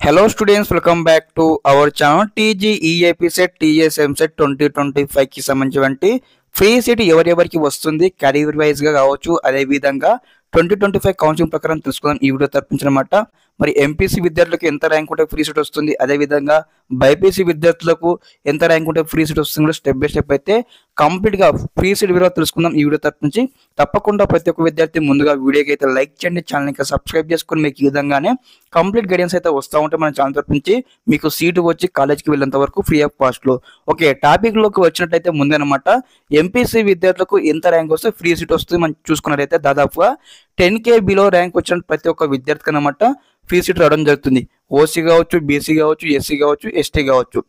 Hello students, welcome back to our channel TGEAP set TS MSET 2025 కి సంబంధించి free seat ఎవరెవరికి వస్తుంది category wise గా కావచ్చు. అదే విధంగా 2025 కౌన్సిలింగ్ ప్రకారం తెలుసుకుందాం ఈ వీడియో తరపించనమాట. మరి ఎంపీసీ విద్యార్థులకు ఎంత ర్యాంక్ ఉంటే ఫ్రీ సీట్ వస్తుంది, అదే విధంగా బైపీసీ విద్యార్థులకు ఎంత ర్యాంక్ ఉంటే ఫ్రీ సీట్ వస్తుంది, స్టెప్ బై స్టెప్ అయితే కంప్లీట్ గా ఫ్రీ సీట్ వివరాలు తెలుసుకుందాం ఈ వీడియో తరపించి. తప్పకుండా ప్రతి ఒక్క విద్యార్థి ముందుగా వీడియోకి అయితే లైక్ చేయండి, ఛానల్ కి సబ్స్క్రైబ్ చేసుకొని మీకు ఈ విధంగానే కంప్లీట్ గైడెన్స్ అయితే వస్తూ ఉంటే మన ఛానల్ తరపించి మీకు సీటు వచ్చి కాలేజ్కి వెళ్ళేంత వరకు ఫ్రీ ఆఫ్ కాస్ట్ లో. ఓకే, టాపిక్ లోకి వచ్చినట్టయితే ముందనమాట ఎంపీసీ విద్యార్థులకు ఎంత ర్యాంక్ వస్తే ఫ్రీ సీట్ వస్తుంది మనం చూసుకున్నట్టయితే దాదాపుగా 10K బిలో ర్యాంక్ వచ్చిన ప్రతి ఒక్క విద్యార్థికి అనమాట ఫ్రీ సీట్ రావడం జరుగుతుంది. ఓసీ కావచ్చు, బీసీ కావచ్చు, ఎస్సీ కావచ్చు, ఎస్టీ కావచ్చు.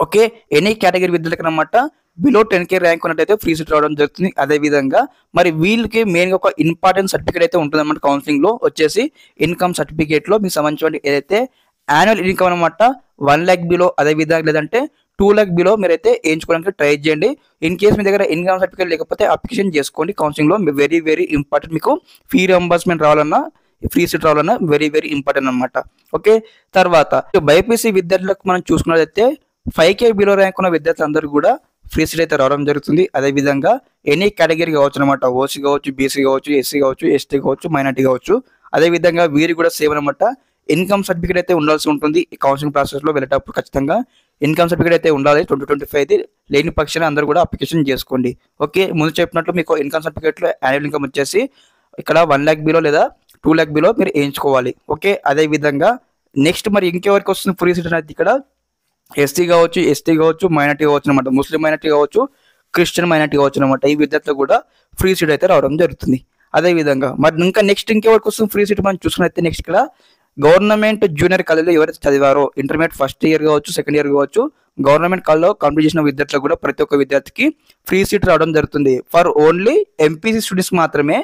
ఓకే, ఎనీ కేటగిరీ విద్యార్థులకు అనమాట బిలో 10K ర్యాంక్ ఉన్నట్టయితే ఫ్రీ సీట్ రావడం జరుగుతుంది. అదే విధంగా మరి వీళ్ళకి మెయిన్గా ఒక ఇంపార్టెంట్ సర్టిఫికేట్ అయితే ఉంటుంది అనమాట. కౌన్సిలింగ్ లో వచ్చేసి ఇన్కమ్ సర్టిఫికేట్ లో మీకు సంబంధించిన ఏదైతే యాన్యువల్ ఇన్కమ్ అనమాట 1 lakh బిలో, అదే విధంగా లేదంటే 2 lakh బిలో మీరైతే వేయించుకోవడానికి ట్రై చేయండి. ఇన్ కేస్ మీ దగ్గర ఇన్కమ్ సర్టిఫికేట్ లేకపోతే అప్లికేషన్ చేసుకోండి. కౌన్సిలింగ్ లో వెరీ వెరీ ఇంపార్టెంట్, మీకు ఫీ రియంబర్స్మెంట్ రావాలన్నా ఫ్రీ సీట్ రావాలన్నా వెరీ వెరీ ఇంపార్టెంట్ అనమాట. ఓకే, తర్వాత బైపీసీ విద్యార్థులకు మనం చూసుకున్నట్లయితే 5K బిలో ర్యాంక్ ఉన్న విద్యార్థులందరూ కూడా ఫ్రీ సీట్ అయితే రావడం జరుగుతుంది. అదే విధంగా ఎనీ కేటగిరీ కావచ్చు అనమాట, ఓసీ కావచ్చు, బీసీ కావచ్చు, ఎస్సీ కావచ్చు, ఎస్టీ కావచ్చు, మైనార్టీ కావచ్చు. అదే విధంగా వీరు కూడా సేమ్ అనమాట ఇన్కమ్ సర్టిఫికేట్ అయితే ఉండాల్సి ఉంటుంది. ఈ కౌన్సిలింగ్ ప్రాసెస్ లో వెళ్ళేటప్పుడు ఖచ్చితంగా ఇన్కమ్ సర్టిఫికేట్ అయితే ఉండాలి. 2025 లేని పక్షాన అందరూ కూడా అప్లికేషన్ చేసుకోండి. ఓకే, ముందు చెప్పినట్లు మీకు ఇన్కమ్ సర్టిఫికేట్ లో యాన్యువల్ ఇన్కమ్ వచ్చేసి ఇక్కడ 1 lakh బిలో లేదా 2 lakh బిలో మీరు వేయించుకోవాలి. ఓకే, అదే విధంగా నెక్స్ట్ మరి ఇంకెవరికి వస్తుంది ఫ్రీ సీట్ అనేది ఇక్కడ ఎస్టీ కావచ్చు, ఎస్టీ కావచ్చు, మైనార్టీ కావచ్చు అనమాట, ముస్లిం మైనార్టీ కావచ్చు, క్రిస్టియన్ మైనార్టీ కావచ్చు అనమాట. ఈ విద్యార్థులు కూడా ఫ్రీ సీట్ అయితే రావడం జరుగుతుంది. అదే విధంగా మరి ఇంకా నెక్స్ట్ ఇంకెవరికి వస్తుంది ఫ్రీ సీట్ మనం చూసుకున్నైతే నెక్స్ట్ ఇక్కడ గవర్నమెంట్ జూనియర్ కాలేజీలో ఎవరైతే చదివారో ఇంటర్మీడియట్ ఫస్ట్ ఇయర్ కావచ్చు, సెకండ్ ఇయర్ కావచ్చు, గవర్నమెంట్ కాలేజ్లో కంప్లీట్ చేసిన విద్యార్థులకు కూడా ప్రతి ఒక్క విద్యార్థికి ఫ్రీ సీట్ రావడం జరుగుతుంది. ఫర్ ఓన్లీ ఎంపీసీ స్టూడెంట్స్ మాత్రమే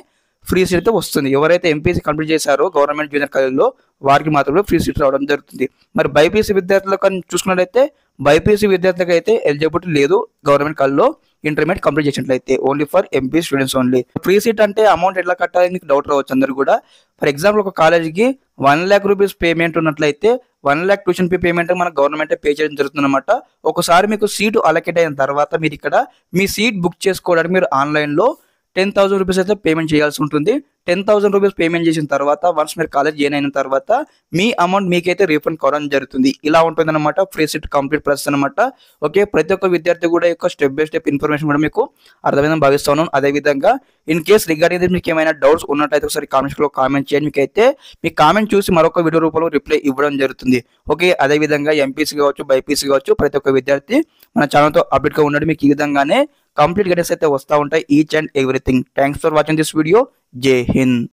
ఫ్రీ సీట్ అయితే వస్తుంది. ఎవరైతే ఎంపీసీ కంప్లీట్ చేశారో గవర్నమెంట్ జూనియర్ కాలేజ్లో వారికి మాత్రమే ఫ్రీ సీట్ రావడం జరుగుతుంది. మరి బైపీసీ విద్యార్థులకు చూసుకున్నట్లయితే బైపీసీ విద్యార్థులకు అయితే ఎలిజిబిలిటీ లేదు గవర్నమెంట్ కాలేజ్లో ఇంటర్మీడియట్ కంప్లీట్ చేసినట్లయితే, only for MP students only. Free seat అంటే అమౌంట్ ఎట్లా కట్టాలని మీకు డౌట్ రావచ్చు అందరు కూడా. ఫర్ ఎగ్జాంపుల్ ఒక కాలేజీకి 1 lakh రూపీస్ పేమెంట్ ఉన్నట్లయితే 1 lakh ట్యూషన్ ఫీ పేమెంట్ మన గవర్నమెంట్ పే చేయడం జరుగుతుంది అనమాట. ఒకసారి మీకు సీటు అలొకేట్ అయిన తర్వాత మీరు ఇక్కడ మీ సీట్ బుక్ చేసుకోవడానికి మీరు ఆన్లైన్లో 10,000 రూపీస్ అయితే పేమెంట్ చేయాల్సి ఉంటుంది. 10,000 రూపీస్ పేమెంట్ చేసిన తర్వాత వన్స్ మీరు కాలేజ్ జాయిన్ అయిన తర్వాత మీ అమౌంట్ మీకైతే రీఫండ్ కావడం జరుగుతుంది. ఇలా ఉంటుంది అనమాట ఫ్రీ సీట్ కంప్లీట్ ప్రాసెస్ అనమాట. ఓకే, ప్రతి ఒక్క విద్యార్థి కూడా యొక్క స్టెప్ బై స్టెప్ ఇన్ఫర్మేషన్ కూడా మీకు అర్థమైందని భావిస్తాను. అదేవిధంగా ఇన్ కేస్ రిగార్డింగ్ మీకు ఏమైనా డౌట్స్ ఉన్నట్టయితే ఒకసారి కామెంట్స్ లో కామెంట్ చేయండి. మీకైతే మీ కామెంట్ చూసి మరొక వీడియో రూపంలో రిప్లై ఇవ్వడం జరుగుతుంది. ఓకే, అదేవిధంగా ఎంపీసీ కావచ్చు, బైపీసీ కావచ్చు, ప్రతి ఒక్క విద్యార్థి మన ఛానల్తో అప్డేట్ గా ఉండండి. మీకు ఈ విధంగానే కంప్లీట్ గైడెన్స్ అయితే వస్తూ ఉంటాయి each and everything. Thanks for watching this video. జై హింద్.